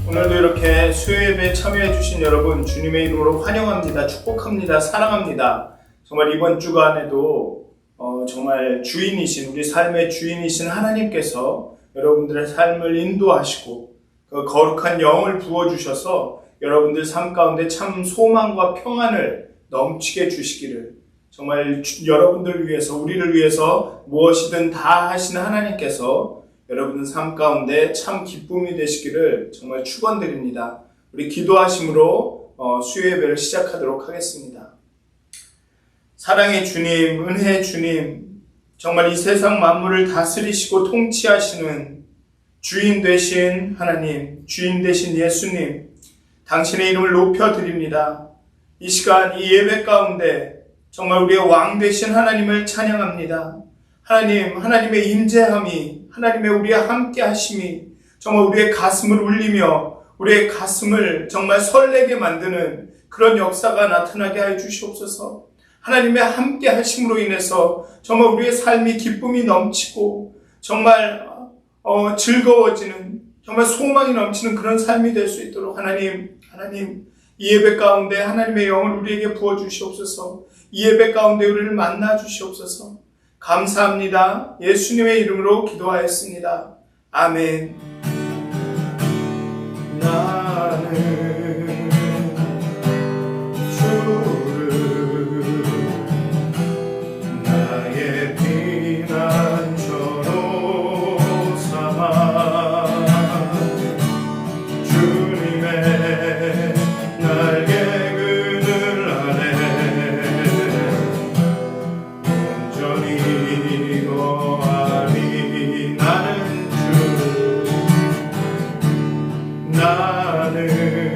오늘도 이렇게 수요예배에 참여해 주신 여러분 주님의 이름으로 환영합니다. 축복합니다. 사랑합니다. 정말 이번 주간에도 정말 주인이신, 우리 삶의 주인이신 하나님께서 여러분들의 삶을 인도하시고 그 거룩한 영을 부어주셔서 여러분들 삶 가운데 참 소망과 평안을 넘치게 주시기를, 정말 여러분들을 위해서, 우리를 위해서 무엇이든 다 하신 하나님께서 여러분들 삶 가운데 참 기쁨이 되시기를 정말 축원드립니다. 우리 기도하심으로 수요예배를 시작하도록 하겠습니다. 사랑의 주님, 은혜의 주님, 정말 이 세상 만물을 다스리시고 통치하시는 주인 되신 하나님, 주인 되신 예수님, 당신의 이름을 높여드립니다. 이 시간 이 예배 가운데 정말 우리의 왕 되신 하나님을 찬양합니다. 하나님, 하나님의 임재함이, 하나님의 우리와 함께 하심이 정말 우리의 가슴을 울리며 우리의 가슴을 정말 설레게 만드는 그런 역사가 나타나게 하여 주시옵소서. 하나님의 함께 하심으로 인해서 정말 우리의 삶이 기쁨이 넘치고 정말 즐거워지는, 정말 소망이 넘치는 그런 삶이 될 수 있도록 하나님, 이 예배 가운데 하나님의 영을 우리에게 부어주시옵소서. 이 예배 가운데 우리를 만나 주시옵소서. 감사합니다. 예수님의 이름으로 기도하였습니다. 아멘. 나는 주를 나의 피난처로 삼아 주님의 날개 그늘 아래 온전히 거하리. 나는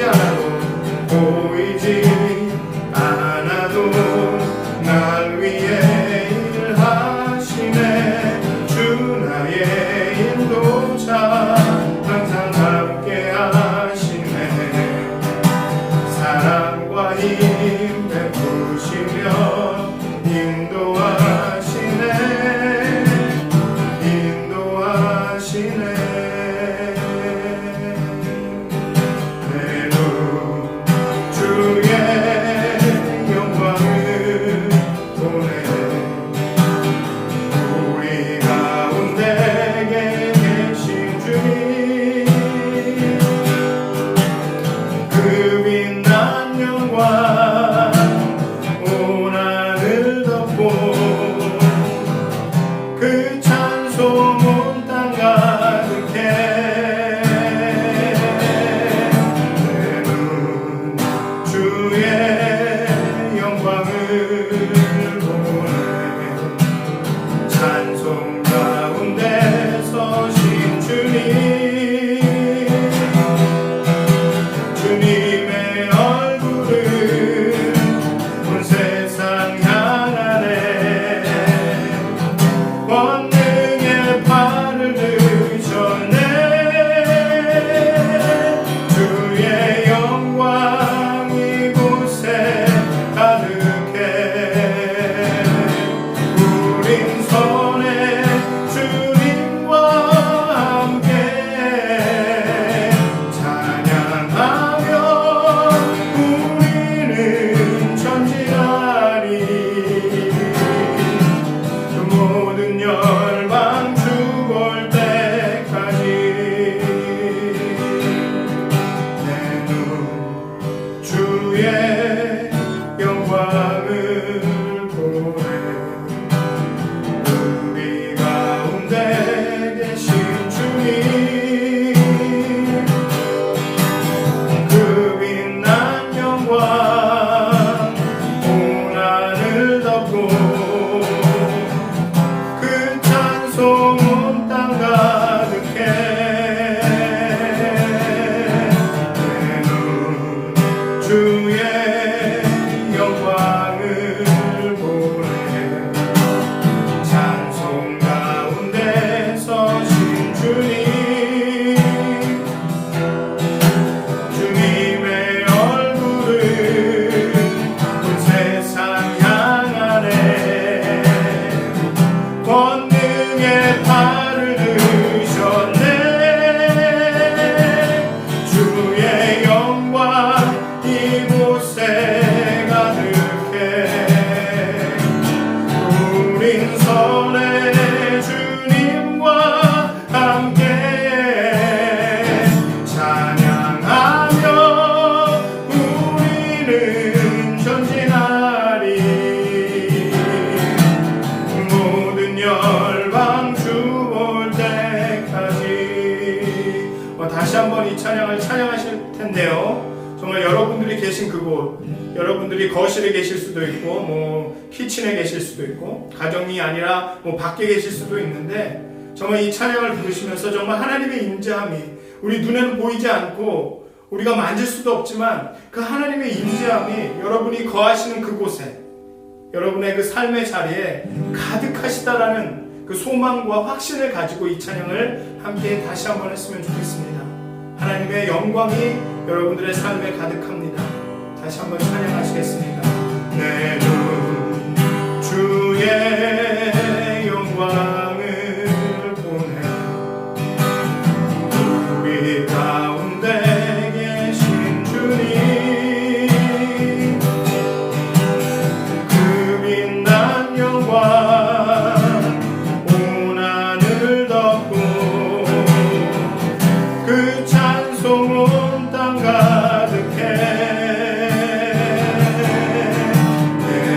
않아도 보이지 않아도 날 위해 일하시네. 주 나의 인도자 항상 함께 하시네. 사랑과 힘 베푸시며 인도하시네. 내 눈 주의 영광을 보네. 우리 가운데 계신 주님 그 빛난 영광 온 하늘 덮고 그 찬송 온 땅 가득해. 내 눈 주의 영광을 보네. 찬송 가운데 서신 주님 주님의 얼굴을 온 세상 향하네. 권능의 팔을 드셨네. 주의 영광 이곳에 가득해. 우린 손에 주님과 함께 찬양하며 우리는 전진하리. 그 모든 열방 주 볼 때까지. 내 눈 주의 영광을 보네. 우리 가운데 계신 주님 그 빛난 영광 온 하늘 덮고 그 찬송 온 땅 가득해. 내 눈 주의 영광을 보네. 찬송 가운데 서신 주님 주님의 얼굴을 온 세상 향하네. 권능의 팔을 드셨네. 주의 영광 이곳에 가득해. 우린 손에 주님과 함께 찬양하며 우리는 전진하리. 모든 열방 주 볼 때까지. 다시 한번 이 찬양을 찬양하실 텐데요. 정말 여러분들이 계신 그곳, 여러분들이 거실에 계실 수도 있고 키친에 계실 수도 있고 가정이 아니라 밖에 계실 수도 있는데 정말 이 찬양을 부르시면서 정말 하나님의 임재함이 우리 눈에는 보이지 않고 우리가 만질 수도 없지만 그 하나님의 임재함이 여러분이 거하시는 그곳에 여러분의 그 삶의 자리에 가득하시다라는 그 소망과 확신을 가지고 이 찬양을 함께 다시 한번 했으면 좋겠습니다. 하나님의 영광이 여러분들의 삶에 가득합니다. 다시 한번 찬양하시겠습니다. 내 눈 주의 영광을 보네. 우리 가운데 계신 주님 그 빛난 영광 온 하늘 덮고 그 찬송 온 땅 가득해. 내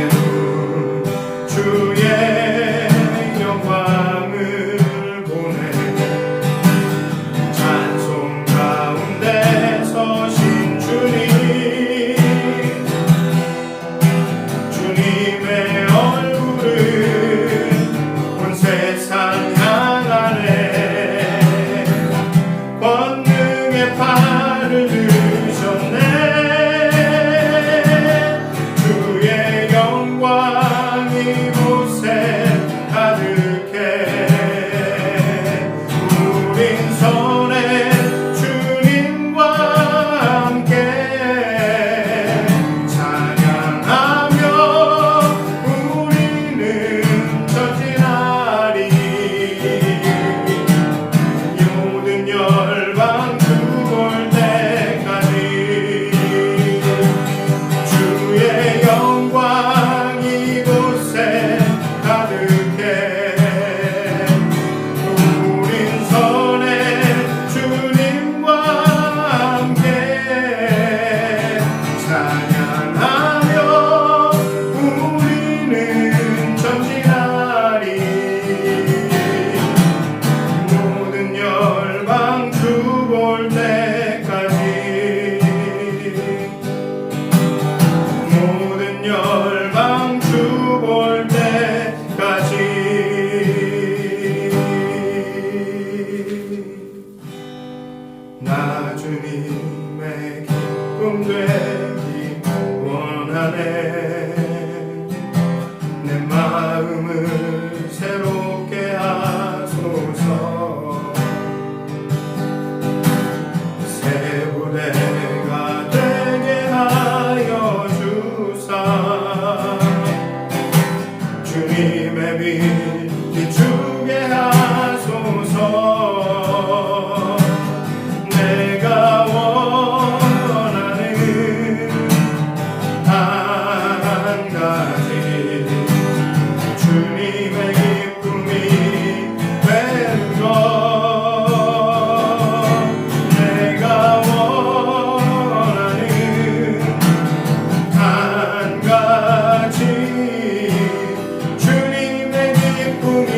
찬양하며 우리는 전진하리. 모든 열방 주 볼 때까지, 모든 열방 주 볼 때까지. 나 주님의 기쁨 되기 원하네. 내 마음을 새롭게 하소서. 새 부대가 되게 하여 주사. 주님의 빛 비추게 하소서. 내가 원하는 한 가지, 주님의 기쁨이 되는 것. 내가 원하는 한 가지, 주님의 기쁨이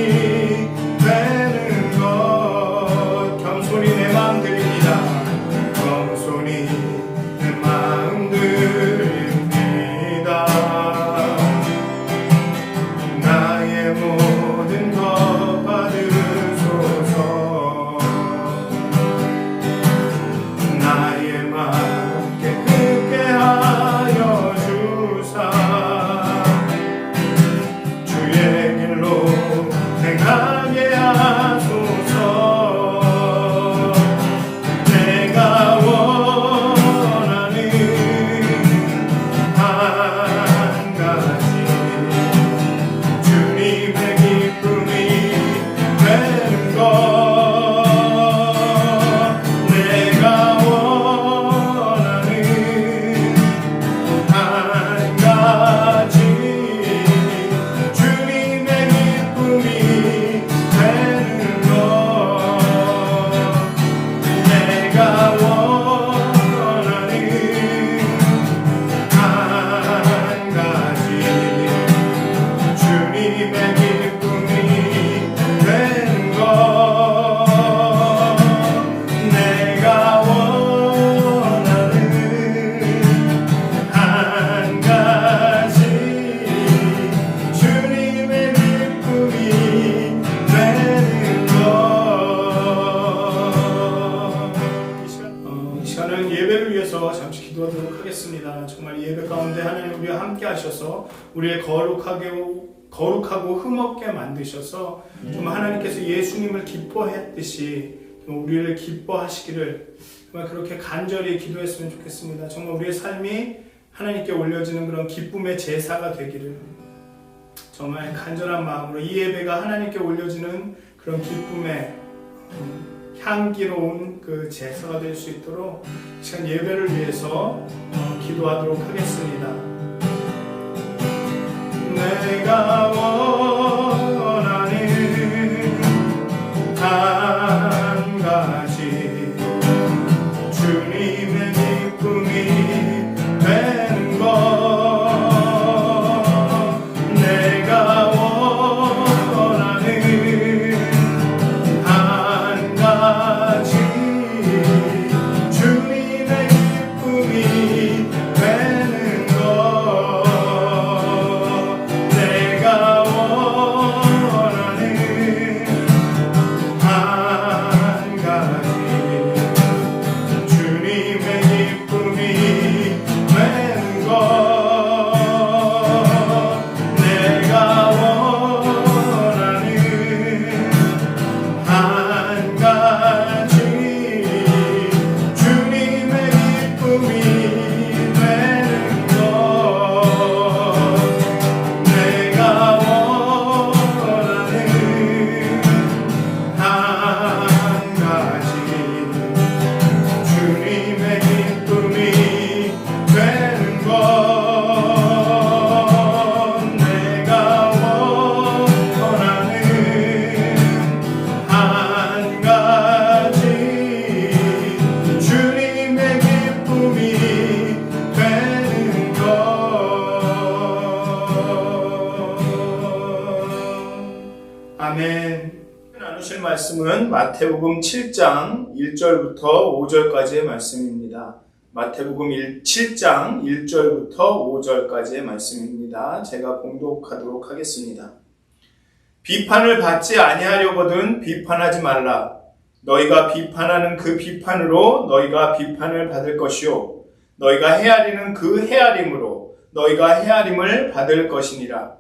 되는 것. 겸손히 내 마음 드립니다. 겸손히 내 마음 드립니다. 나의 모든 것 받으소서. 나의 마음 깨끗게 하여 주사. 주의 길로 행하게 하소서. 내가 원하는 한 가지, 주님의 기쁨이 되는 것. 내가 원하는 한 가지, 주님의 기쁨이 되는 것. 내가 원하는 한 가지, 주님의 기쁨이 되는 것. 내가 원하는 한 가지, 주님의 기쁨이 되는 것. 이 시간은 예배를 위해서 잠시 기도하도록 하겠습니다. 정말 예배 가운데 하나님 우리와 함께 하셔서 우리의 거룩하고 흠없게 만드셔서 정말 하나님께서 예수님을 기뻐했듯이 우리를 기뻐하시기를 정말 그렇게 간절히 기도했으면 좋겠습니다. 정말 우리의 삶이 하나님께 올려지는 그런 기쁨의 제사가 되기를 정말 간절한 마음으로 이 예배가 하나님께 올려지는 그런 기쁨의 향기로운 그 제사가 될 수 있도록 이 시간 예배를 위해서 기도하도록 하겠습니다. 내가 원하는 한 가지, 주님의 기쁨이 되는 것. 내가 원하는 한 가지, 주님의 기쁨이 되는 것. 내가 원하는 말씀은 마태복음 7장 1절부터 5절까지의 말씀입니다. 마태복음 7장 1절부터 5절까지의 말씀입니다. 제가 봉독하도록 하겠습니다. 비판을 받지 아니하려거든 비판하지 말라. 너희가 비판하는 그 비판으로 너희가 비판을 받을 것이요 너희가 헤아리는 그 헤아림으로 너희가 헤아림을 받을 것이니라.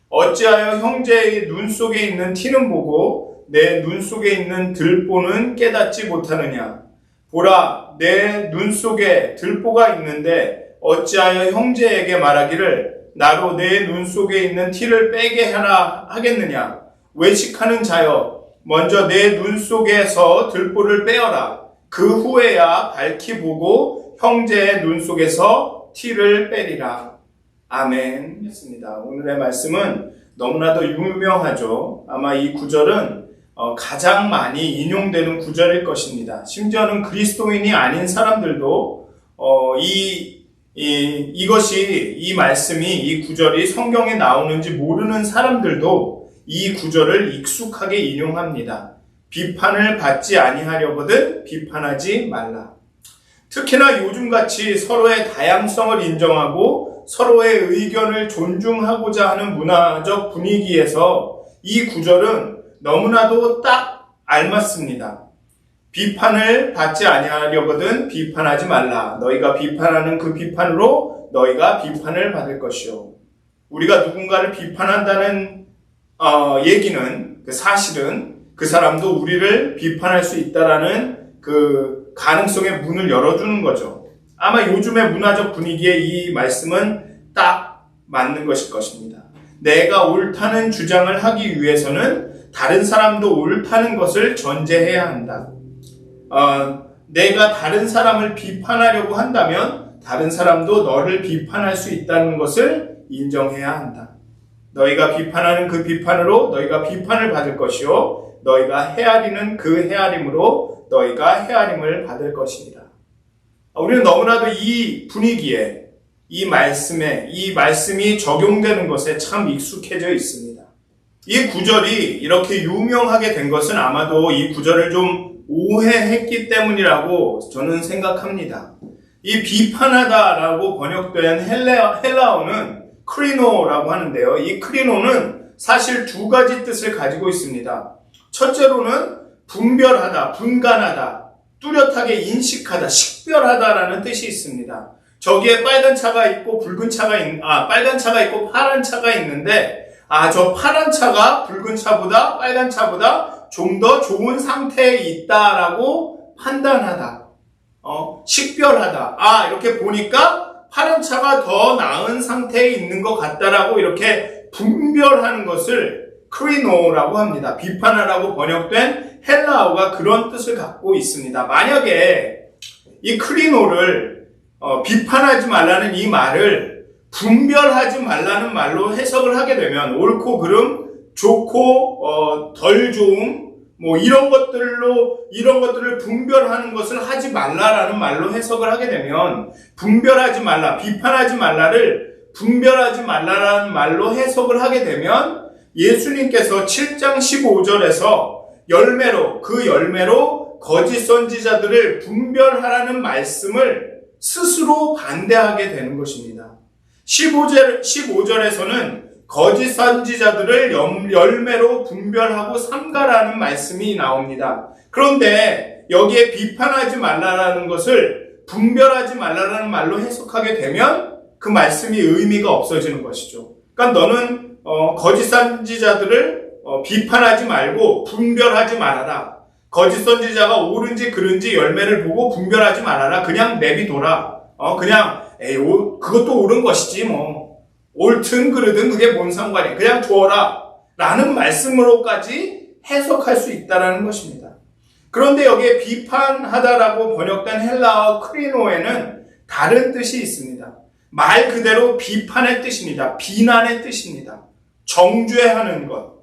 어찌하여 형제의 눈 속에 있는 티는 보고 내 눈 속에 있는 들보는 깨닫지 못하느냐. 보라, 내 눈 속에 들보가 있는데 어찌하여 형제에게 말하기를 나로 내 눈 속에 있는 티를 빼게 하라 하겠느냐. 외식하는 자여, 먼저 내 눈 속에서 들보를 빼어라. 그 후에야 밝히 보고 형제의 눈 속에서 티를 빼리라. 아멘. 했습니다. 오늘의 말씀은 너무나도 유명하죠. 아마 이 구절은 가장 많이 인용되는 구절일 것입니다. 심지어는 그리스도인이 아닌 사람들도 이 말씀이, 이 구절이 성경에 나오는지 모르는 사람들도 이 구절을 익숙하게 인용합니다. 비판을 받지 아니하려거든 비판하지 말라. 특히나 요즘같이 서로의 다양성을 인정하고 서로의 의견을 존중하고자 하는 문화적 분위기에서 이 구절은 너무나도 딱 알맞습니다. 비판을 받지 아니하려거든 비판하지 말라. 너희가 비판하는 그 비판으로 너희가 비판을 받을 것이요. 우리가 누군가를 비판한다는 얘기는 사실은 그 사람도 우리를 비판할 수 있다라는 그 가능성의 문을 열어주는 거죠. 아마 요즘의 문화적 분위기에 이 말씀은 딱 맞는 것일 것입니다. 내가 옳다는 주장을 하기 위해서는 다른 사람도 옳다는 것을 전제해야 한다. 내가 다른 사람을 비판하려고 한다면 다른 사람도 너를 비판할 수 있다는 것을 인정해야 한다. 너희가 비판하는 그 비판으로 너희가 비판을 받을 것이요 너희가 헤아리는 그 헤아림으로 너희가 헤아림을 받을 것이니라. 우리는 너무나도 이 분위기에, 이 말씀에, 이 말씀이 적용되는 것에 참 익숙해져 있습니다. 이 구절이 이렇게 유명하게 된 것은 아마도 이 구절을 좀 오해했기 때문이라고 저는 생각합니다. 이 비판하다라고 번역된 헬라어는 크리노라고 하는데요. 이 크리노는 사실 두 가지 뜻을 가지고 있습니다. 첫째로는 분별하다, 분간하다, 뚜렷하게 인식하다, 식별하다라는 뜻이 있습니다. 저기에 빨간 차가 있고 빨간 차가 있고 파란 차가 있는데 저 파란 차가 붉은 차보다 빨간 차보다 좀 더 좋은 상태에 있다라고 판단하다. 식별하다. 이렇게 보니까 파란 차가 더 나은 상태에 있는 것 같다라고 이렇게 분별하는 것을 크리노라고 합니다. 비판하라고 번역된 헬라어가 그런 뜻을 갖고 있습니다. 만약에 이 크리노를 비판하지 말라는 이 말을 분별하지 말라는 말로 해석을 하게 되면 옳고 그름, 좋고 덜 좋음, 이런 것들을 분별하는 것을 하지 말라라는 말로 해석을 하게 되면 분별하지 말라, 비판하지 말라를 분별하지 말라라는 말로 해석을 하게 되면 예수님께서 7장 15절에서 열매로 거짓 선지자들을 분별하라는 말씀을 스스로 반대하게 되는 것입니다. 15절에서는 거짓 선지자들을 열매로 분별하고 삼가라는 말씀이 나옵니다. 그런데 여기에 비판하지 말라라는 것을 분별하지 말라라는 말로 해석하게 되면 그 말씀이 의미가 없어지는 것이죠. 그러니까 너는 거짓 선지자들을 비판하지 말고 분별하지 말아라. 거짓 선지자가 옳은지 그른지 열매를 보고 분별하지 말아라. 그냥 내비둬라. 그것도 옳은 것이지 옳든 그르든 그게 뭔 상관이야. 그냥 두어라. 라는 말씀으로까지 해석할 수 있다는 것입니다. 그런데 여기에 비판하다라고 번역된 헬라어 크리노에는 다른 뜻이 있습니다. 말 그대로 비판의 뜻입니다. 비난의 뜻입니다. 정죄하는 것.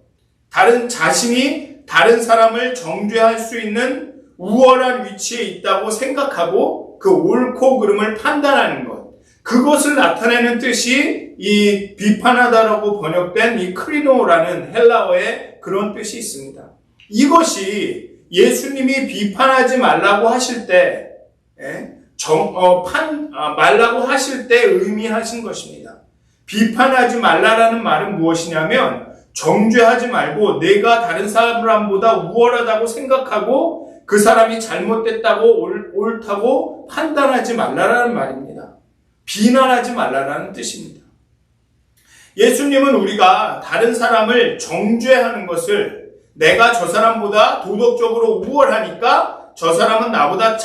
자신이 다른 사람을 정죄할 수 있는 우월한 위치에 있다고 생각하고 그 옳고 그름을 판단하는 것. 그것을 나타내는 뜻이 이 비판하다라고 번역된 이 크리노라는 헬라어의 그런 뜻이 있습니다. 이것이 예수님이 비판하지 말라고 하실 때, 말라고 하실 때 의미하신 것입니다. 비판하지 말라라는 말은 무엇이냐면, 정죄하지 말고 내가 다른 사람보다 우월하다고 생각하고 그 사람이 잘못됐다고 옳다고 판단하지 말라라는 말입니다. 비난하지 말라라는 뜻입니다. 예수님은 우리가 다른 사람을 정죄하는 것을 내가 저 사람보다 도덕적으로 우월하니까 저 사람은 나보다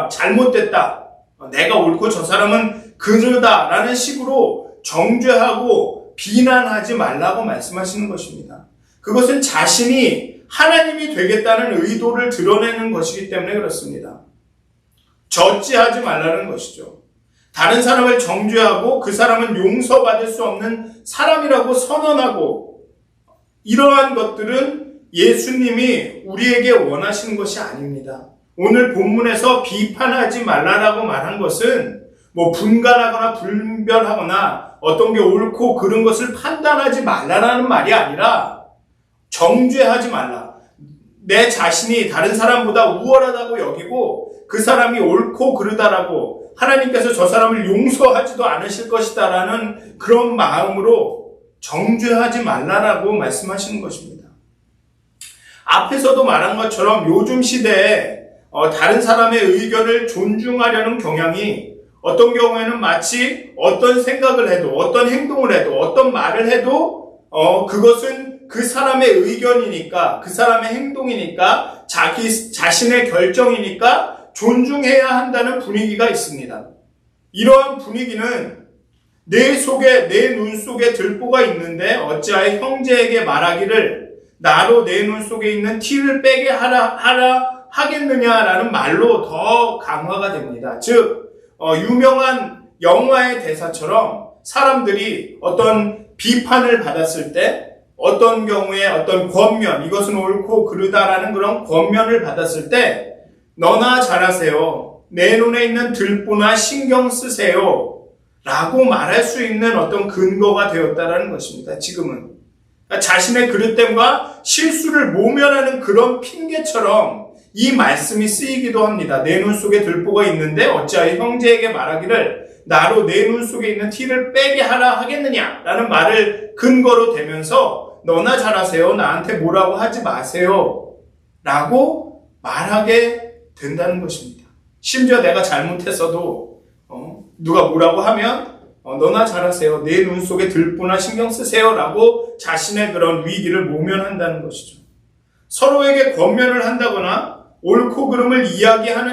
잘못됐다. 내가 옳고 저 사람은 그르다라는 식으로 정죄하고 비난하지 말라고 말씀하시는 것입니다. 그것은 자신이 하나님이 되겠다는 의도를 드러내는 것이기 때문에 그렇습니다. 저지하지 말라는 것이죠. 다른 사람을 정죄하고 그 사람은 용서받을 수 없는 사람이라고 선언하고 이러한 것들은 예수님이 우리에게 원하시는 것이 아닙니다. 오늘 본문에서 비판하지 말라라고 말한 것은 분간하거나 분별하거나 어떤 게 옳고 그른 것을 판단하지 말라라는 말이 아니라 정죄하지 말라. 내 자신이 다른 사람보다 우월하다고 여기고 그 사람이 옳고 그르다라고 하나님께서 저 사람을 용서하지도 않으실 것이다라는 그런 마음으로 정죄하지 말라라고 말씀하시는 것입니다. 앞에서도 말한 것처럼 요즘 시대에 다른 사람의 의견을 존중하려는 경향이 어떤 경우에는 마치 어떤 생각을 해도 어떤 행동을 해도 어떤 말을 해도 그것은 그 사람의 의견이니까 그 사람의 행동이니까 자신의 결정이니까 존중해야 한다는 분위기가 있습니다. 이러한 분위기는 내 눈 속에 들보가 있는데 어찌하여 형제에게 말하기를 나로 내 눈 속에 있는 티를 빼게 하겠느냐라는 말로 더 강화가 됩니다. 즉 유명한 영화의 대사처럼 사람들이 어떤 비판을 받았을 때 어떤 경우에 어떤 권면, 이것은 옳고 그르다라는 그런 권면을 받았을 때 너나 잘하세요. 내 눈에 있는 들보나 신경 쓰세요. 라고 말할 수 있는 어떤 근거가 되었다라는 것입니다. 지금은. 그러니까 자신의 그릇됨과 실수를 모면하는 그런 핑계처럼 이 말씀이 쓰이기도 합니다. 내 눈 속에 들보가 있는데 어찌하여 형제에게 말하기를 나로 내 눈 속에 있는 티를 빼게 하겠느냐 라는 말을 근거로 대면서 너나 잘하세요. 나한테 뭐라고 하지 마세요. 라고 말하게 된다는 것입니다. 심지어 내가 잘못했어도 누가 뭐라고 하면 너나 잘하세요. 내 눈 속에 들보나 신경 쓰세요. 라고 자신의 그런 위기를 모면한다는 것이죠. 서로에게 권면을 한다거나 옳고 그름을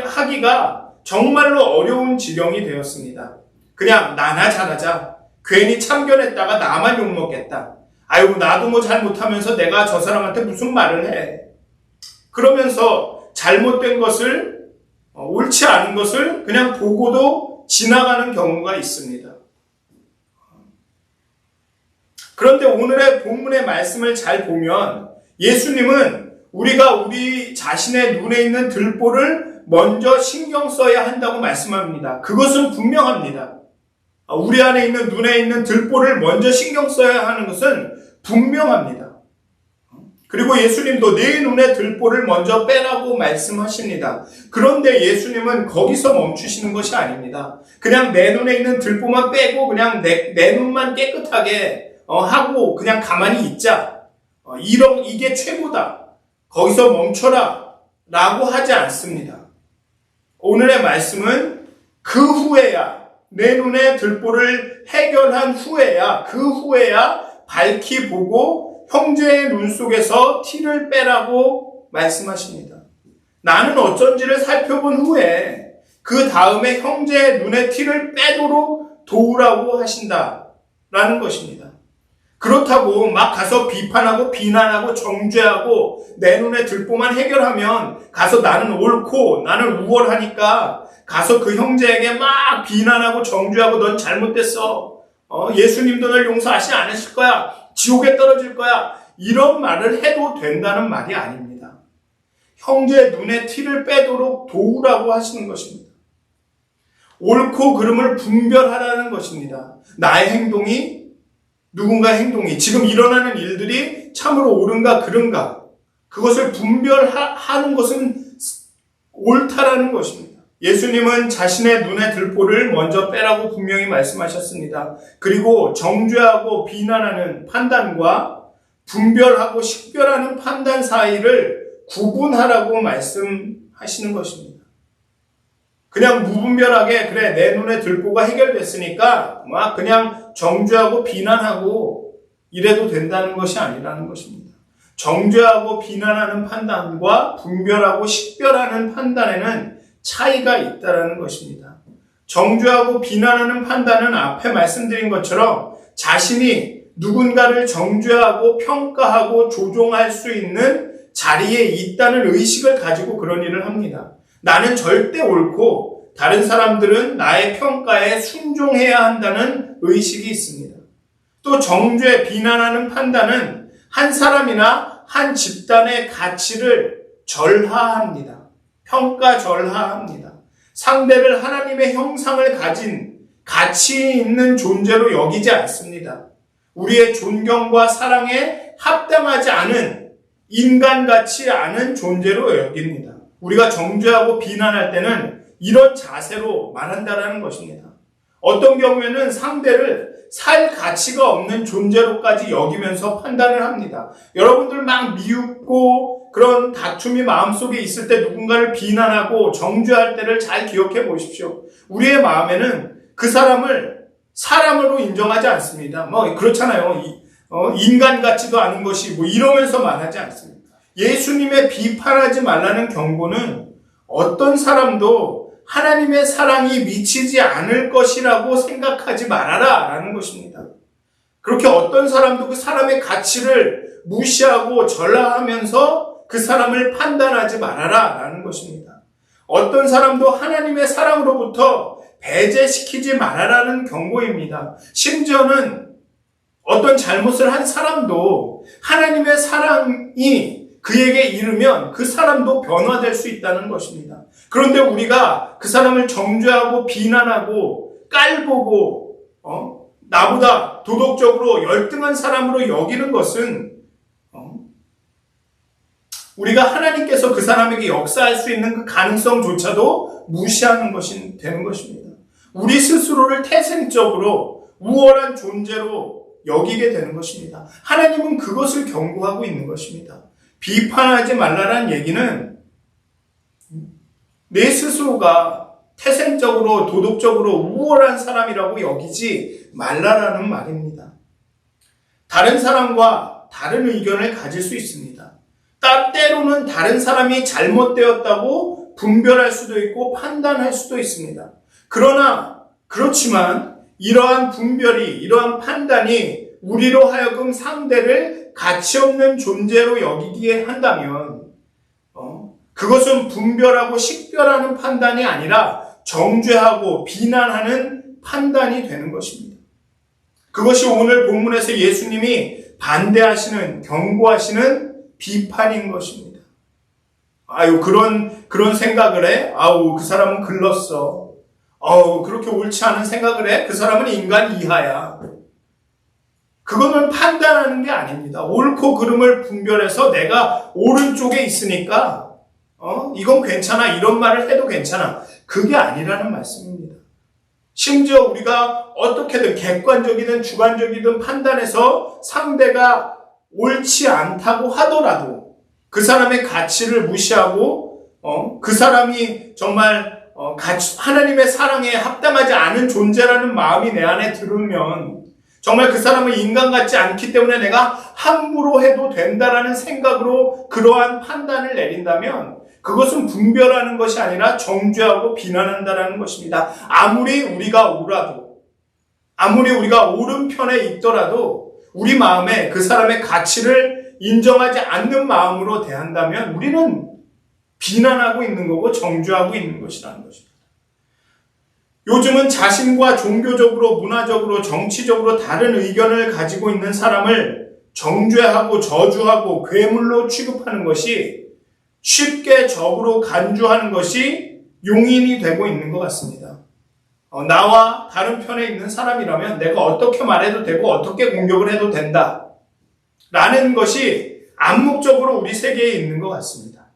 하기가 정말로 어려운 지경이 되었습니다. 그냥 나나 잘하자. 괜히 참견했다가 나만 욕먹겠다. 아이고 나도 잘못하면서 내가 저 사람한테 무슨 말을 해. 그러면서 잘못된 것을 옳지 않은 것을 그냥 보고도 지나가는 경우가 있습니다. 그런데 오늘의 본문의 말씀을 잘 보면 예수님은 우리가 우리 자신의 눈에 있는 들보를 먼저 신경 써야 한다고 말씀합니다. 그것은 분명합니다. 우리 안에 있는 눈에 있는 들보를 먼저 신경 써야 하는 것은 분명합니다. 그리고 예수님도 내 눈에 들보를 먼저 빼라고 말씀하십니다. 그런데 예수님은 거기서 멈추시는 것이 아닙니다. 그냥 내 눈에 있는 들보만 빼고 그냥 내 눈만 깨끗하게 하고 그냥 가만히 있자. 이게 최고다. 거기서 멈춰라 라고 하지 않습니다. 오늘의 말씀은 그 후에야 내 눈에 들보를 해결한 후에야 그 후에야 밝히 보고 형제의 눈 속에서 티를 빼라고 말씀하십니다. 나는 어쩐지를 살펴본 후에 그 다음에 형제의 눈에 티를 빼도록 도우라고 하신다라는 것입니다. 그렇다고 막 가서 비판하고 비난하고 정죄하고 내 눈에 들보만 해결하면 가서 나는 옳고 나는 우월하니까 가서 그 형제에게 막 비난하고 정죄하고 넌 잘못됐어. 예수님도 널 용서하지 않으실 거야. 지옥에 떨어질 거야. 이런 말을 해도 된다는 말이 아닙니다. 형제의 눈에 티를 빼도록 도우라고 하시는 것입니다. 옳고 그름을 분별하라는 것입니다. 나의 행동이 누군가의 행동이 지금 일어나는 일들이 참으로 옳은가 그른가 그것을 분별하는 것은 옳다라는 것입니다. 예수님은 자신의 눈의 들보를 먼저 빼라고 분명히 말씀하셨습니다. 그리고 정죄하고 비난하는 판단과 분별하고 식별하는 판단 사이를 구분하라고 말씀하시는 것입니다. 그냥 무분별하게 그래 내 눈에 들보가 해결됐으니까 막 그냥 정죄하고 비난하고 이래도 된다는 것이 아니라는 것입니다. 정죄하고 비난하는 판단과 분별하고 식별하는 판단에는 차이가 있다는 것입니다. 정죄하고 비난하는 판단은 앞에 말씀드린 것처럼 자신이 누군가를 정죄하고 평가하고 조종할 수 있는 자리에 있다는 의식을 가지고 그런 일을 합니다. 나는 절대 옳고 다른 사람들은 나의 평가에 순종해야 한다는 의식이 있습니다. 또 정죄, 비난하는 판단은 한 사람이나 한 집단의 가치를 절하합니다. 평가절하합니다. 상대를 하나님의 형상을 가진 가치 있는 존재로 여기지 않습니다. 우리의 존경과 사랑에 합당하지 않은 인간 같지 않은 존재로 여깁니다. 우리가 정죄하고 비난할 때는 이런 자세로 말한다는 것입니다. 어떤 경우에는 상대를 살 가치가 없는 존재로까지 여기면서 판단을 합니다. 여러분들 막 미웃고 그런 다툼이 마음속에 있을 때 누군가를 비난하고 정죄할 때를 잘 기억해 보십시오. 우리의 마음에는 그 사람을 사람으로 인정하지 않습니다. 뭐 그렇잖아요. 인간 같지도 않은 것이 뭐 이러면서 말하지 않습니다. 예수님의 비판하지 말라는 경고는 어떤 사람도 하나님의 사랑이 미치지 않을 것이라고 생각하지 말아라 라는 것입니다. 그렇게 어떤 사람도 그 사람의 가치를 무시하고 절하하면서 그 사람을 판단하지 말아라 라는 것입니다. 어떤 사람도 하나님의 사랑으로부터 배제시키지 말아라는 경고입니다. 심지어는 어떤 잘못을 한 사람도 하나님의 사랑이 그에게 이르면 그 사람도 변화될 수 있다는 것입니다. 그런데 우리가 그 사람을 정죄하고 비난하고 깔보고 나보다 도덕적으로 열등한 사람으로 여기는 것은 우리가 하나님께서 그 사람에게 역사할 수 있는 그 가능성조차도 무시하는 것이 되는 것입니다. 우리 스스로를 태생적으로 우월한 존재로 여기게 되는 것입니다. 하나님은 그것을 경고하고 있는 것입니다. 비판하지 말라는 얘기는 내 스스로가 태생적으로 도덕적으로 우월한 사람이라고 여기지 말라라는 말입니다. 다른 사람과 다른 의견을 가질 수 있습니다. 때로는 다른 사람이 잘못되었다고 분별할 수도 있고 판단할 수도 있습니다. 그렇지만 이러한 분별이, 이러한 판단이 우리로 하여금 상대를 가치없는 존재로 여기게 한다면 그것은 분별하고 식별하는 판단이 아니라 정죄하고 비난하는 판단이 되는 것입니다. 그것이 오늘 본문에서 예수님이 반대하시는, 경고하시는 비판인 것입니다. 그런 생각을 해? 그 사람은 글렀어. 그렇게 옳지 않은 생각을 해? 그 사람은 인간 이하야. 그거는 판단하는 게 아닙니다. 옳고 그름을 분별해서 내가 오른쪽에 있으니까 이건 괜찮아, 이런 말을 해도 괜찮아. 그게 아니라는 말씀입니다. 심지어 우리가 어떻게든 객관적이든 주관적이든 판단해서 상대가 옳지 않다고 하더라도 그 사람의 가치를 무시하고 그 사람이 정말 하나님의 사랑에 합당하지 않은 존재라는 마음이 내 안에 들으면 정말 그 사람은 인간 같지 않기 때문에 내가 함부로 해도 된다라는 생각으로 그러한 판단을 내린다면 그것은 분별하는 것이 아니라 정죄하고 비난한다라는 것입니다. 아무리 우리가 옳아도, 아무리 우리가 옳은 편에 있더라도 우리 마음에 그 사람의 가치를 인정하지 않는 마음으로 대한다면 우리는 비난하고 있는 거고 정죄하고 있는 것이라는 것입니다. 요즘은 자신과 종교적으로, 문화적으로, 정치적으로 다른 의견을 가지고 있는 사람을 정죄하고 저주하고 괴물로 취급하는 것이 쉽게 적으로 간주하는 것이 용인이 되고 있는 것 같습니다. 나와 다른 편에 있는 사람이라면 내가 어떻게 말해도 되고 어떻게 공격을 해도 된다 라는 것이 암묵적으로 우리 세계에 있는 것 같습니다.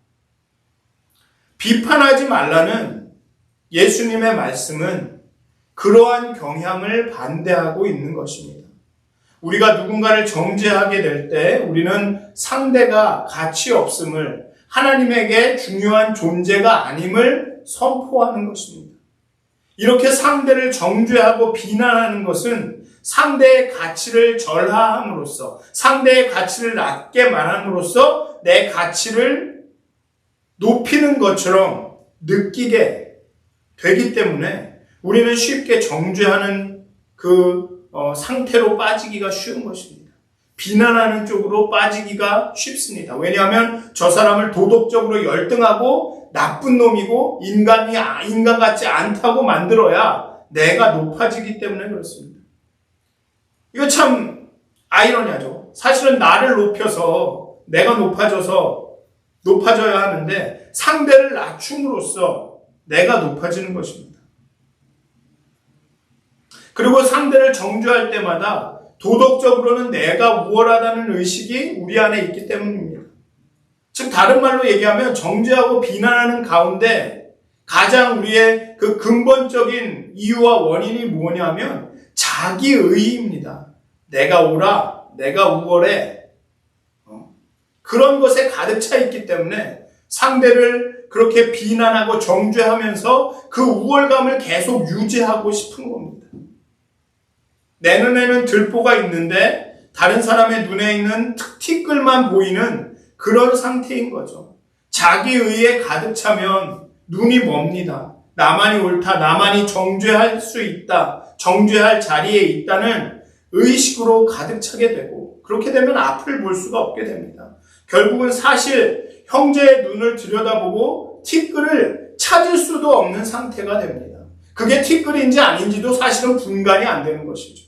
비판하지 말라는 예수님의 말씀은 그러한 경향을 반대하고 있는 것입니다. 우리가 누군가를 정죄하게 될 때 우리는 상대가 가치 없음을, 하나님에게 중요한 존재가 아님을 선포하는 것입니다. 이렇게 상대를 정죄하고 비난하는 것은 상대의 가치를 절하함으로써, 상대의 가치를 낮게 말함으로써 내 가치를 높이는 것처럼 느끼게 되기 때문에 우리는 쉽게 정죄하는 상태로 빠지기가 쉬운 것입니다. 비난하는 쪽으로 빠지기가 쉽습니다. 왜냐하면 저 사람을 도덕적으로 열등하고 나쁜 놈이고 인간 같지 않다고 만들어야 내가 높아지기 때문에 그렇습니다. 이거 참 아이러니하죠. 사실은 나를 높여서 내가 높아져야 하는데 상대를 낮춤으로써 내가 높아지는 것입니다. 그리고 상대를 정죄할 때마다 도덕적으로는 내가 우월하다는 의식이 우리 안에 있기 때문입니다. 즉 다른 말로 얘기하면 정죄하고 비난하는 가운데 가장 우리의 그 근본적인 이유와 원인이 뭐냐면 자기의입니다. 내가 옳아, 내가 우월해. 그런 것에 가득 차 있기 때문에 상대를 그렇게 비난하고 정죄하면서 그 우월감을 계속 유지하고 싶은 겁니다. 내 눈에는 들보가 있는데 다른 사람의 눈에 있는 티끌만 보이는 그런 상태인 거죠. 자기의에 가득 차면 눈이 멉니다. 나만이 옳다, 나만이 정죄할 수 있다, 정죄할 자리에 있다는 의식으로 가득 차게 되고 그렇게 되면 앞을 볼 수가 없게 됩니다. 결국은 사실 형제의 눈을 들여다보고 티끌을 찾을 수도 없는 상태가 됩니다. 그게 티끌인지 아닌지도 사실은 분간이 안 되는 것이죠.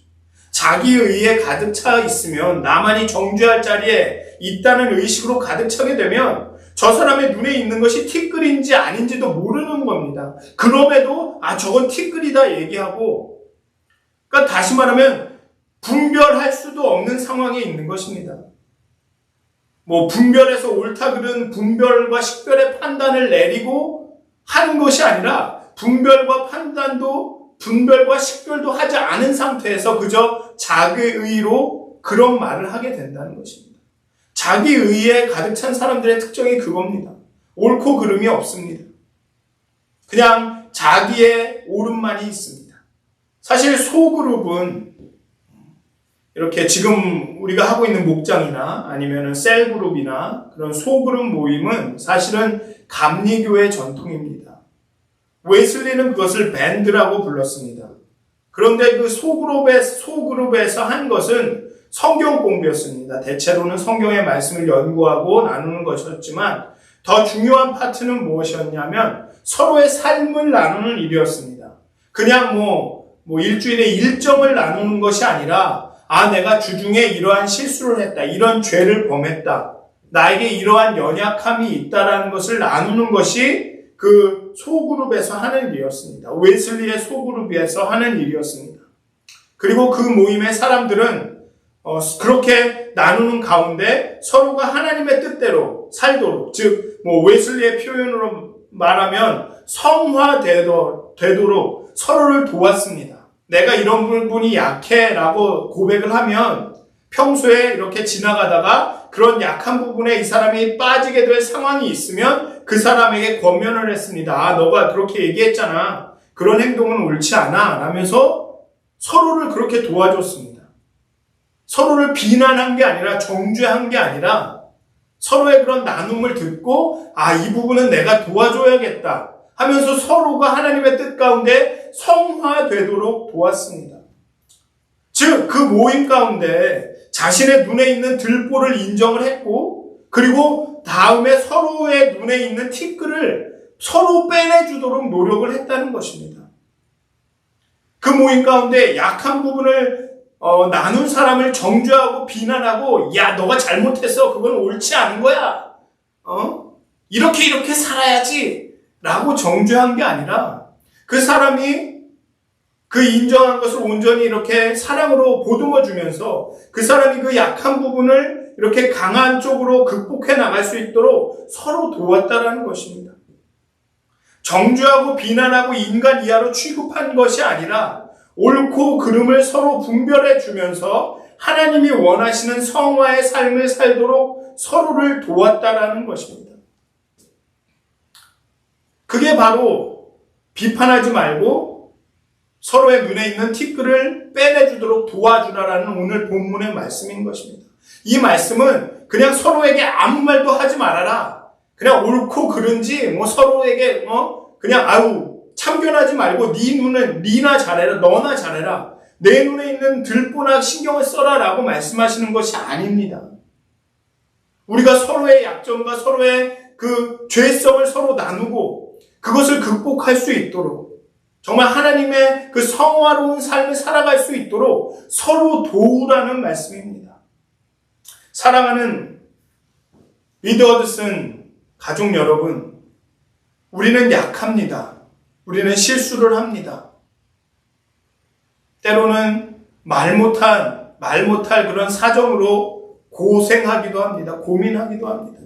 자기의에 가득 차 있으면 나만이 정죄할 자리에 있다는 의식으로 가득 차게 되면 저 사람의 눈에 있는 것이 티끌인지 아닌지도 모르는 겁니다. 그럼에도 저건 티끌이다 얘기하고, 그러니까 다시 말하면 분별할 수도 없는 상황에 있는 것입니다. 분별해서 옳다 그른 분별과 식별의 판단을 내리고 하는 것이 아니라 분별과 식별도 하지 않은 상태에서 그저 자기의로 그런 말을 하게 된다는 것입니다. 자기의에 가득 찬 사람들의 특징이 그겁니다. 옳고 그름이 없습니다. 그냥 자기의 옳음만이 있습니다. 사실 소그룹은 이렇게 지금 우리가 하고 있는 목장이나 아니면 셀그룹이나 그런 소그룹 모임은 사실은 감리교의 전통입니다. 웨슬리는 그것을 밴드라고 불렀습니다. 그런데 그 소그룹에서 한 것은 성경 공부였습니다. 대체로는 성경의 말씀을 연구하고 나누는 것이었지만 더 중요한 파트는 무엇이었냐면 서로의 삶을 나누는 일이었습니다. 그냥 일주일에 일정을 나누는 것이 아니라 내가 주중에 이러한 실수를 했다, 이런 죄를 범했다, 나에게 이러한 연약함이 있다라는 것을 나누는 것이 그 소그룹에서 하는 일이었습니다. 웨슬리의 소그룹에서 하는 일이었습니다. 그리고 그 모임의 사람들은 그렇게 나누는 가운데 서로가 하나님의 뜻대로 살도록, 즉 웨슬리의 표현으로 말하면 성화되도록 서로를 도왔습니다. 내가 이런 부분이 약해라고 고백을 하면 평소에 이렇게 지나가다가 그런 약한 부분에 이 사람이 빠지게 될 상황이 있으면 그 사람에게 권면을 했습니다. 너가 그렇게 얘기했잖아. 그런 행동은 옳지 않아. 라면서 서로를 그렇게 도와줬습니다. 서로를 비난한 게 아니라 정죄한 게 아니라 서로의 그런 나눔을 듣고 이 부분은 내가 도와줘야겠다 하면서 서로가 하나님의 뜻 가운데 성화되도록 도왔습니다. 즉, 그 모임 가운데 자신의 눈에 있는 들보를 인정을 했고, 그리고 다음에 서로의 눈에 있는 티끌을 서로 빼내주도록 노력을 했다는 것입니다. 그 모임 가운데 약한 부분을 나눈 사람을 정죄하고 비난하고, 야, 너가 잘못했어. 그건 옳지 않은 거야. 이렇게 살아야지. 라고 정죄한 게 아니라, 그 사람이 그 인정한 것을 온전히 이렇게 사랑으로 보듬어 주면서 그 사람이 그 약한 부분을 이렇게 강한 쪽으로 극복해 나갈 수 있도록 서로 도왔다라는 것입니다. 정죄하고 비난하고 인간 이하로 취급한 것이 아니라 옳고 그름을 서로 분별해 주면서 하나님이 원하시는 성화의 삶을 살도록 서로를 도왔다라는 것입니다. 그게 바로 비판하지 말고 서로의 눈에 있는 티끌을 빼내주도록 도와주라라는 오늘 본문의 말씀인 것입니다. 이 말씀은 그냥 서로에게 아무 말도 하지 말아라. 그냥 옳고 그른지 서로에게 그냥 참견하지 말고 니나 잘해라, 너나 잘해라, 내 눈에 있는 들보나 신경을 써라 라고 말씀하시는 것이 아닙니다. 우리가 서로의 약점과 서로의 그 죄성을 서로 나누고 그것을 극복할 수 있도록 정말 하나님의 그 성화로운 삶을 살아갈 수 있도록 서로 도우라는 말씀입니다. 사랑하는 리더드슨 가족 여러분, 우리는 약합니다. 우리는 실수를 합니다. 때로는 말 못할 그런 사정으로 고생하기도 합니다. 고민하기도 합니다.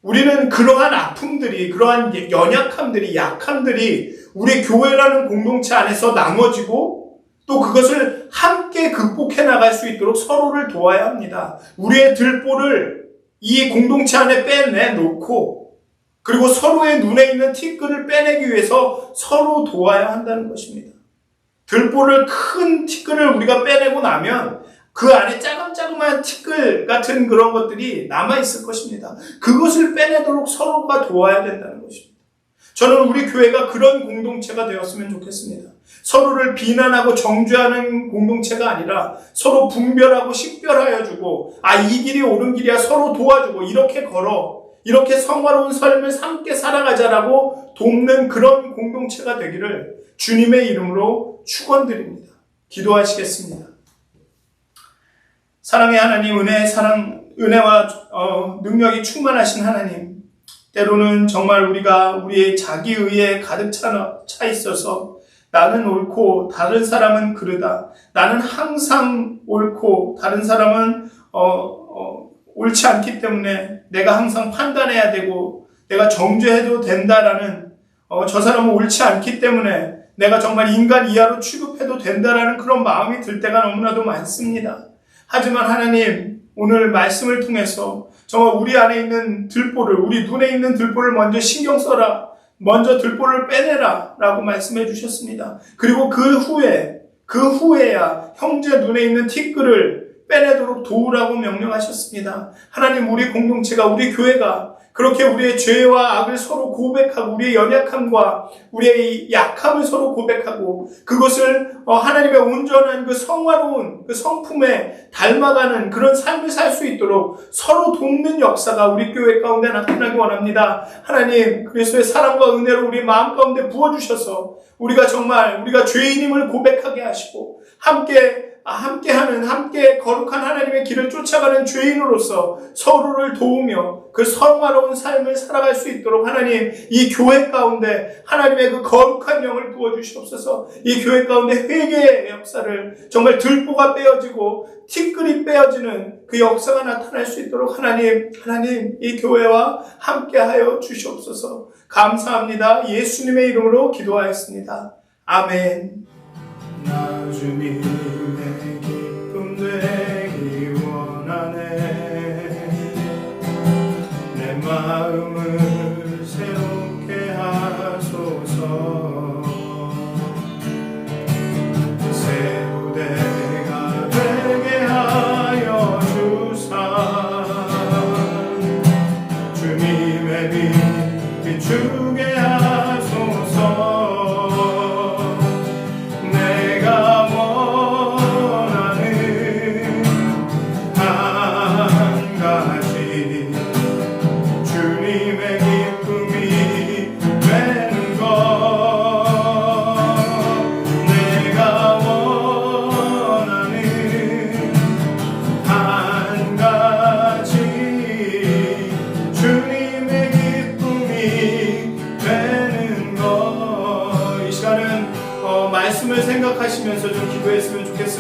우리는 그러한 아픔들이, 그러한 연약함들이, 약함들이 우리 교회라는 공동체 안에서 나눠지고 또 그것을 함께 극복해 나갈 수 있도록 서로를 도와야 합니다. 우리의 들보를 이 공동체 안에 빼내놓고 그리고 서로의 눈에 있는 티끌을 빼내기 위해서 서로 도와야 한다는 것입니다. 들보를 큰 티끌을 우리가 빼내고 나면 그 안에 짜금짜금한 티끌 같은 그런 것들이 남아있을 것입니다. 그것을 빼내도록 서로가 도와야 된다는 것입니다. 저는 우리 교회가 그런 공동체가 되었으면 좋겠습니다. 서로를 비난하고 정죄하는 공동체가 아니라 서로 분별하고 식별하여 주고 이 길이 옳은 길이야 서로 도와주고 이렇게 성화로운 삶을 함께 살아가자라고 돕는 그런 공동체가 되기를 주님의 이름으로 축원드립니다. 기도하시겠습니다. 사랑의 하나님, 은혜와 능력이 충만하신 하나님, 때로는 정말 우리의 자기의에 가득 차 있어서 나는 옳고 다른 사람은 그르다, 나는 항상 옳고 다른 사람은 옳지 않기 때문에 내가 항상 판단해야 되고 내가 정죄해도 된다라는 저 사람은 옳지 않기 때문에 내가 정말 인간 이하로 취급해도 된다라는 그런 마음이 들 때가 너무나도 많습니다. 하지만 하나님, 오늘 말씀을 통해서 정말 우리 안에 있는 들보를, 우리 눈에 있는 들보를 먼저 신경 써라, 먼저 들보를 빼내라 라고 말씀해 주셨습니다. 그리고 그 후에야 형제 눈에 있는 티끌을 빼내도록 도우라고 명령하셨습니다. 하나님, 우리 공동체가, 우리 교회가 그렇게 우리의 죄와 악을 서로 고백하고 우리의 연약함과 우리의 약함을 서로 고백하고 그것을 하나님의 온전한 그 성화로운 그 성품에 닮아가는 그런 삶을 살 수 있도록 서로 돕는 역사가 우리 교회 가운데 나타나기 원합니다. 하나님, 그리스도의 사랑과 은혜로 우리 마음 가운데 부어주셔서 우리가 죄인임을 고백하게 하시고 함께 거룩한 하나님의 길을 쫓아가는 죄인으로서 서로를 도우며 그 성화로운 삶을 살아갈 수 있도록 하나님, 이 교회 가운데 하나님의 그 거룩한 영을 부어주시옵소서. 이 교회 가운데 회개의 역사를 정말 들보가 빼어지고 티끌이 빼어지는 그 역사가 나타날 수 있도록 하나님, 이 교회와 함께하여 주시옵소서. 감사합니다. 예수님의 이름으로 기도하였습니다. 아멘. 나 주님의 기쁨 되기 원하네. 내 마음을 새롭게 하소서. 새 무대가 되게 하여 주사. 주님의 빛 비추게 하소서. 내가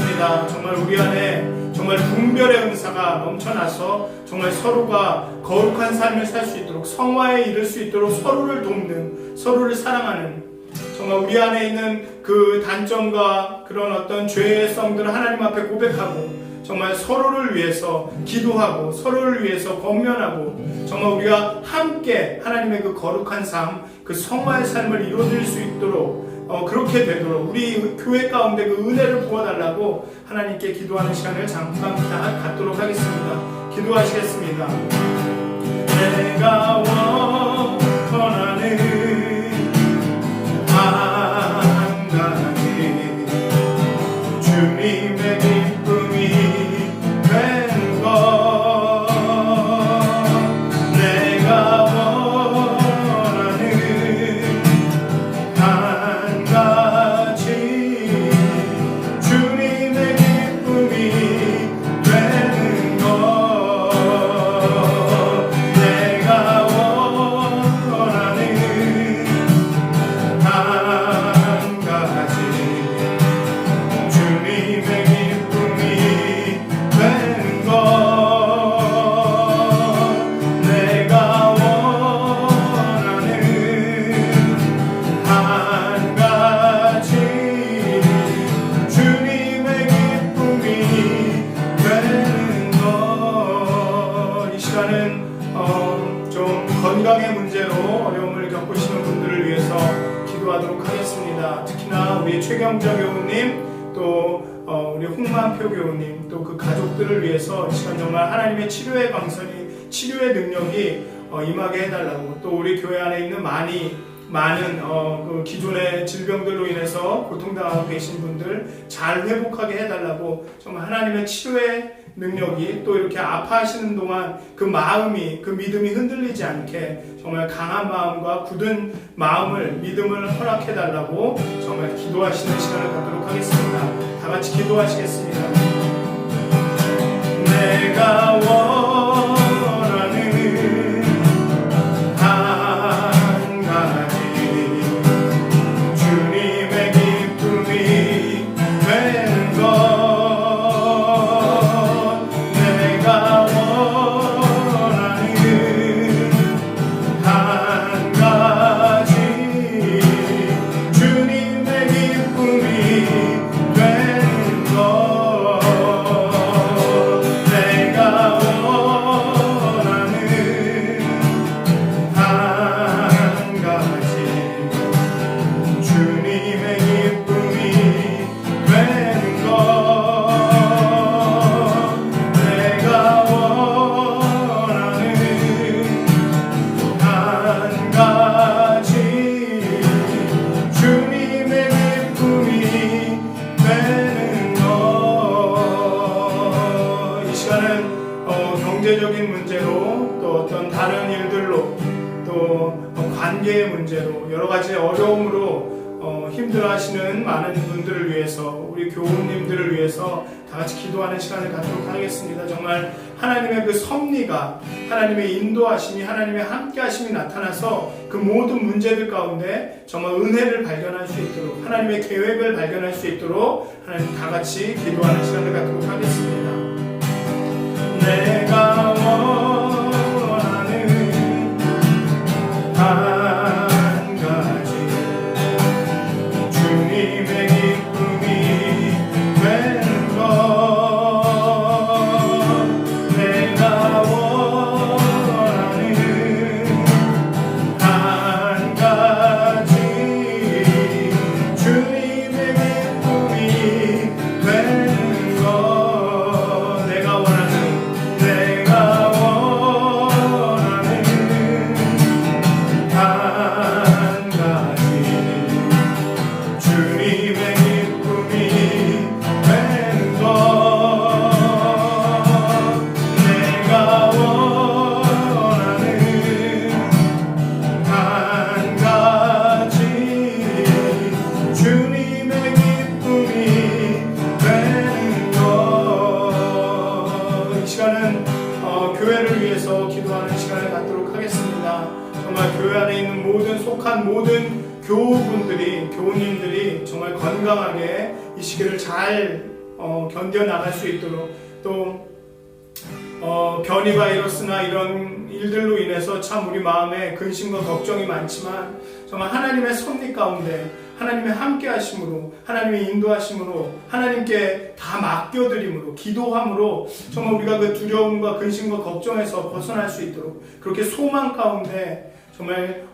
기도하겠습니다. 정말 우리 안에 정말 분별의 은사가 넘쳐나서 정말 서로가 거룩한 삶을 살 수 있도록, 성화에 이를 수 있도록 서로를 돕는, 서로를 사랑하는, 정말 우리 안에 있는 그 단점과 그런 어떤 죄의 성들을 하나님 앞에 고백하고 정말 서로를 위해서 기도하고 서로를 위해서 권면하고 정말 우리가 함께 하나님의 그 거룩한 삶, 그 성화의 삶을 이루어질 수 있도록 그렇게 되도록 우리 교회 가운데 그 은혜를 부어달라고 하나님께 기도하는 시간을 잠깐 갖도록 하겠습니다. 기도하시겠습니다. 내가 원하는 한 가지 주님의 기쁨이 되는 것, 내가 원하는 한 가지 주님의 기쁨이 되는 것, 내가 원하는 한 가지 주님의 기쁨이 되는 것, 내가 원하는 한 가지 주님의 기쁨이 되는 것. 이 시간은 좀 건강의 문제로 어려움을 겪으시는 분들을 위해서 기도하도록 하겠습니다. 특히나 우리 최경정 교우님, 또 우리 홍만표 교우님, 또 그 가족들을 위해서 이 시간 정말 하나님의 치료의 방선이, 치료의 능력이 임하게 해달라고, 또 우리 교회 안에 있는 많은 그 기존의 질병들로 인해서 고통당하고 계신 분들 잘 회복하게 해달라고, 정말 하나님의 치료의 능력이, 또 이렇게 아파하시는 동안 그 마음이, 그 믿음이 흔들리지 않게 정말 강한 마음과 굳은 마음을, 믿음을 허락해달라고 정말 기도하시는 시간을 갖도록 하겠습니다. 다 같이 기도하시겠습니다. 내가 원하는 한 가지 주님의 기쁨이 되는 것, 내가 원하는 한 가지 주님의 기쁨이 되는 것, 내가 원하는 한 가지 주님의 기쁨이 되는 것, 내가 원하는 한 가지 주님의 기쁨이 되는 것. 이 시간은 경제적인 문제로, 또 어떤 다른 일들로, 또 관계의 문제로, 여러 가지 어려움으로 힘들어하시는 많은 분들을 위해서, 우리 교우님들을 위해서 다 같이 기도하는 시간을 갖도록 하겠습니다. 정말 하나님의 그 섭리가, 하나님의 인도하심이, 하나님의 함께하심이 나타나서 그 모든 문제들 가운데 정말 은혜를 발견할 수 있도록, 하나님의 계획을 발견할 수 있도록 하나님 다 같이 기도하는 시간을 갖도록 하겠습니다. 내가 원하는 한 가지 주님의 기쁨이 되는 것, 내가 원하는 한 가지 주님의 기쁨이 되는 것, 내가 원하는 한 가지 주님의 기쁨이 되는 것, 내가 원하는 한 가지 주님의 기쁨이 되는 것. 이 시간은 교회를 위해서 기도하는 시간을 갖도록 하겠습니다. 정말 교회 안에 있는 속한 모든 교우분들이, 교우님들이 정말 건강하게 이 시기를 잘 견뎌나갈 수 있도록, 또 변이 바이러스나 이런 일들로 인해서 참 우리 마음에 근심과 걱정이 많지만 정말 하나님의 섭리 가운데 하나님의 함께 하심으로, 하나님의 인도하심으로, 하나님께 다 맡겨드림으로, 기도함으로 정말 우리가 그 두려움과 근심과 걱정에서 벗어날 수 있도록, 그렇게 소망 가운데 정말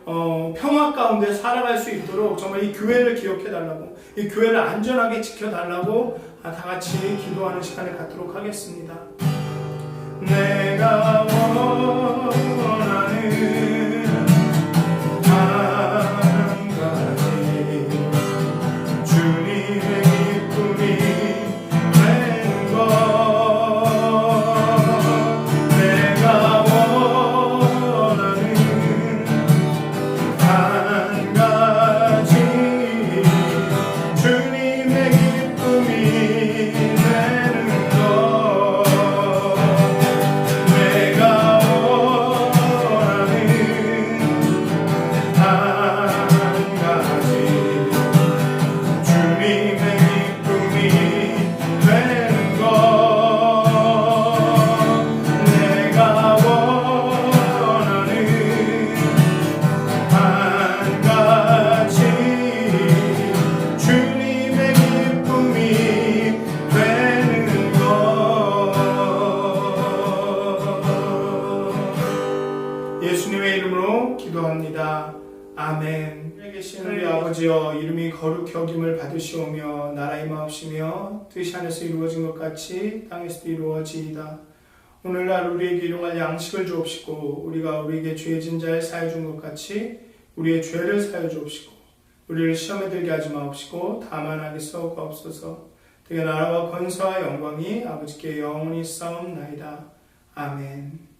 평화 가운데 살아갈 수 있도록 정말 이 교회를 기억해달라고, 이 교회를 안전하게 지켜달라고 다 같이 기도하는 시간을 갖도록 하겠습니다. 내가 원하는 한 가지, 주님의 기쁨이 되는 것. 내가 원하는 한 가지, 주님의 기쁨이 되는 것. 내가 원하는 한 가지, 주님의 기쁨이 되는 것. 내가 원하는 한 가지, 주님의 기쁨이 되는 것. 예수님의 이름으로 기도합니다. 아멘. 하늘에 계신 우리 아버지여, 이름이 거룩히 여김을 받으시오며 나라의 마옵시며 뜻이 하늘에서 이루어진 것 같이 땅에서도 이루어지이다. 오늘날 우리에게 일용할 양식을 주옵시고, 우리가 우리에게 죄진 자를 사해 준 것 같이 우리의 죄를 사해 주옵시고, 우리를 시험에 들게 하지 마옵시고 다만 악에서 구하옵소서. 되게 나라와 권세와 영광이 아버지께 영원히 싸움나이다. 아멘.